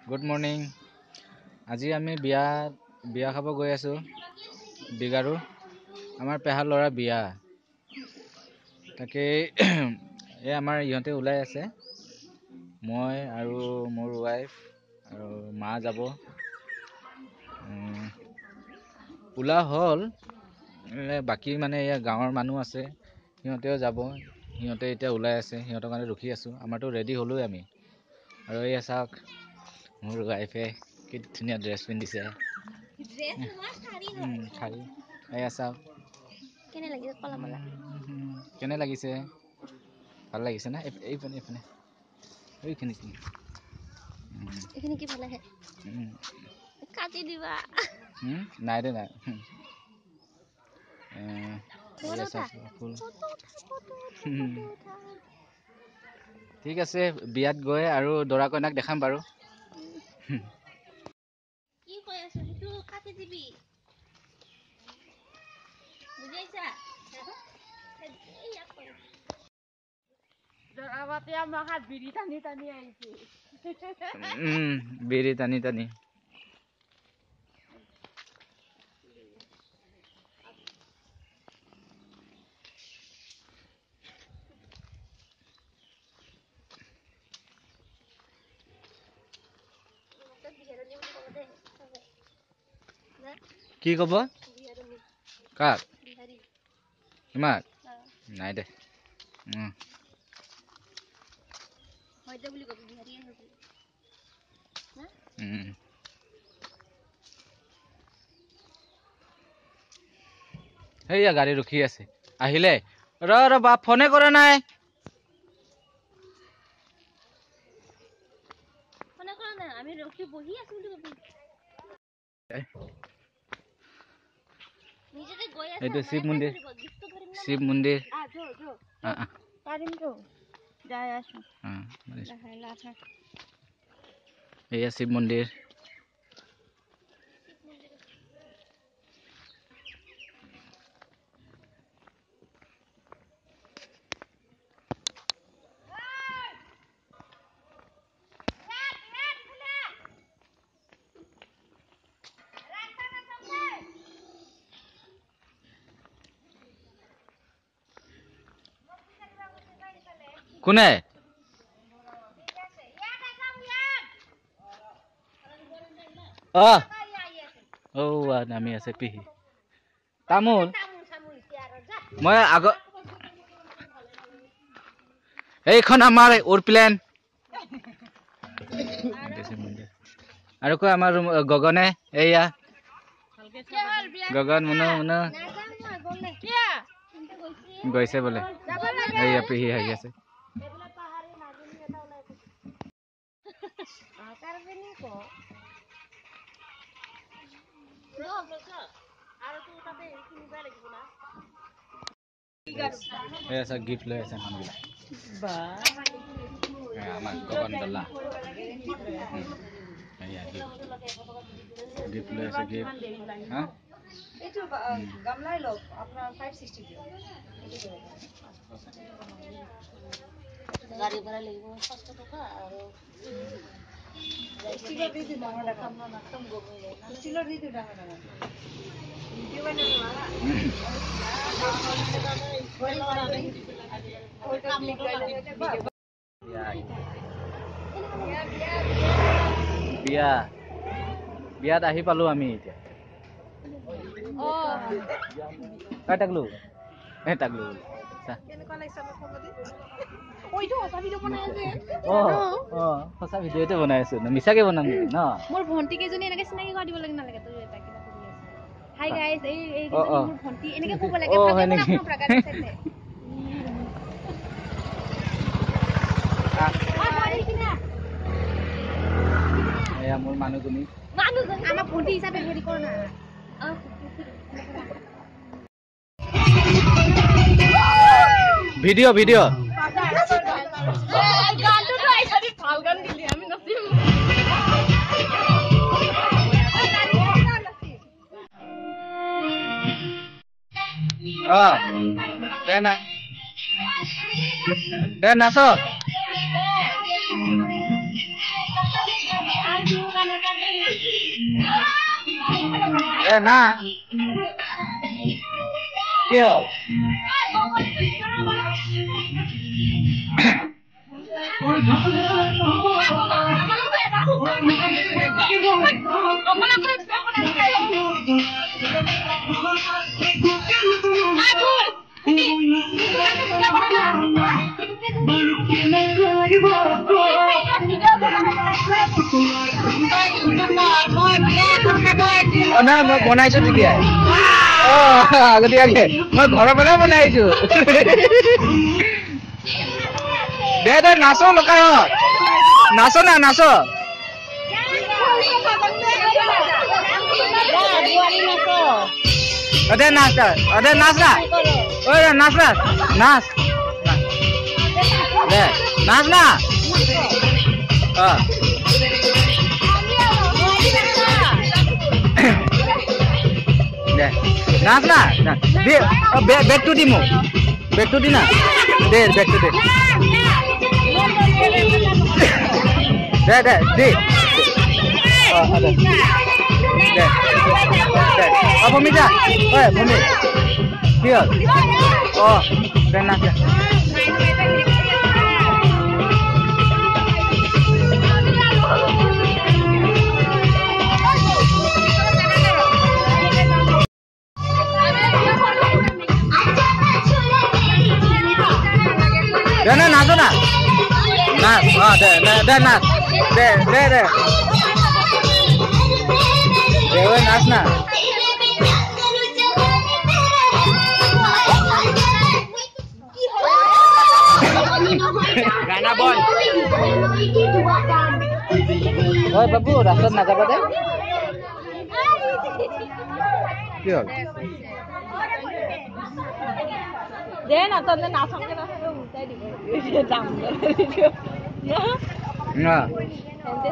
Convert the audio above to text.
Good morning. আজি আমি বিয়া খাব গৈ আছোঁ বিগাৰু। আমাৰ পেহাৰ ল'ৰা বিয়া, তাকে আমাৰ ইহঁতে ওলাই আছে। মই আৰু মোৰ ৱাইফ আৰু মা যাব। ওলা হ'ল, বাকী মানে গাঁৱৰ মানুহ আছে, সিহঁতেও যাব। সিহঁতে এতিয়া ওলাই আছে, সিহঁতৰ কাৰণে ৰখি আছোঁ। আমাৰতো ৰেডি হ'লোৱে আমি। আৰু এয়া চাওক মোৰ ৱাইফে কি ধুনীয়া ড্ৰেছ পিন্ধিছে। শাৰী এয়া চাওক কেনে লাগিছে, ভাল লাগিছে না? এইপিনে এইখিনি কি ভাল আহে কাটি দিবা। নাই দে নাই। ঠিক আছে, বিয়াত গৈ আৰু দৰা কইনাক দেখাম বাৰু। কি কৈ আছ সেইটো কাটি দিবি, বুজাইছা? বিৰি টানি আহিছে। বিৰি টানি টানি কি কব? কাক? ইমাক? নাই দে। সেইয়া গাড়ী ৰখি আছে, আহিলে। ৰ বাপ ফোনে কৰা নাই। আমি ৰখি বহি আছো বুলি কবি। এইটো শিৱ মন্দিৰ, শিৱ মন্দিৰ। এয়া শিৱ মন্দিৰ। কোনে? নামি আছে পিহি তামোল। মই এইখন আমাৰ এৰপ্লেন। আৰু কয় আমাৰ গগনে, এইয়া গগন মুনু গৈছে বোলে। এইয়া পিহি আহি আছে। গিফ্ট লৈ আছে মানুহবিলাক। আমাৰ গগন দলা গিফ্ট লৈ আছে। গিফ্ট এইটো গামলাই লওক, আপোনাৰ 560 দিয়ক। গাড়ী ভাড়া লাগিব 500 টকা আৰু ষ্টিলৰ দি দিওঁ ডাঙৰ ডাঙৰ। ষ্টিলৰ দি দিওঁ ডাঙৰ ডাঙৰ। বিয়াত আহি পালো আমি এতিয়া। টাকলু সঁচা ভিডিঅ'তে বনাই আছো, মিছাকে বনাম নেকি ন? মোৰ ভন্টি কেইজনী এনেকে চিনাকি কৰি দিব লাগে নালাগে? তই এটা কিবা কৰি আছ। হাই গাইস, এই মোৰ ভন্টি এনেকে ক'ব লাগে। হয় নেকি? এয়া মোৰ মানুহজনী আমাৰ ভন্টি হিচাপে হেৰি কৰ না। ভিডিঅ' দে নাচ। এ না কি হ'ল না মই বনাইছো তেতিয়া আগতীয়াকে মই ঘৰৰ পৰাই বনাইছো দে দে নাচো লোকাৰত নাচো না নাচো অদে নাচ অদে নাচ না ওই নাচ না নাচ দে নাচ না দে নাচ না দে বেগটো দি মোক বেগটো দি না দে বেগটো দে দে দে দে দে দে ভূমি যা ঐ ভূমি কি হ'ল দে নাচ দে deh nah naso na nas deh nas deh dewe nas na gana bon oi babu rasad na jaba de ki hol দে না তলে না সঙ্গে না সঙ্গে উল্টাই দিব দাম না এতে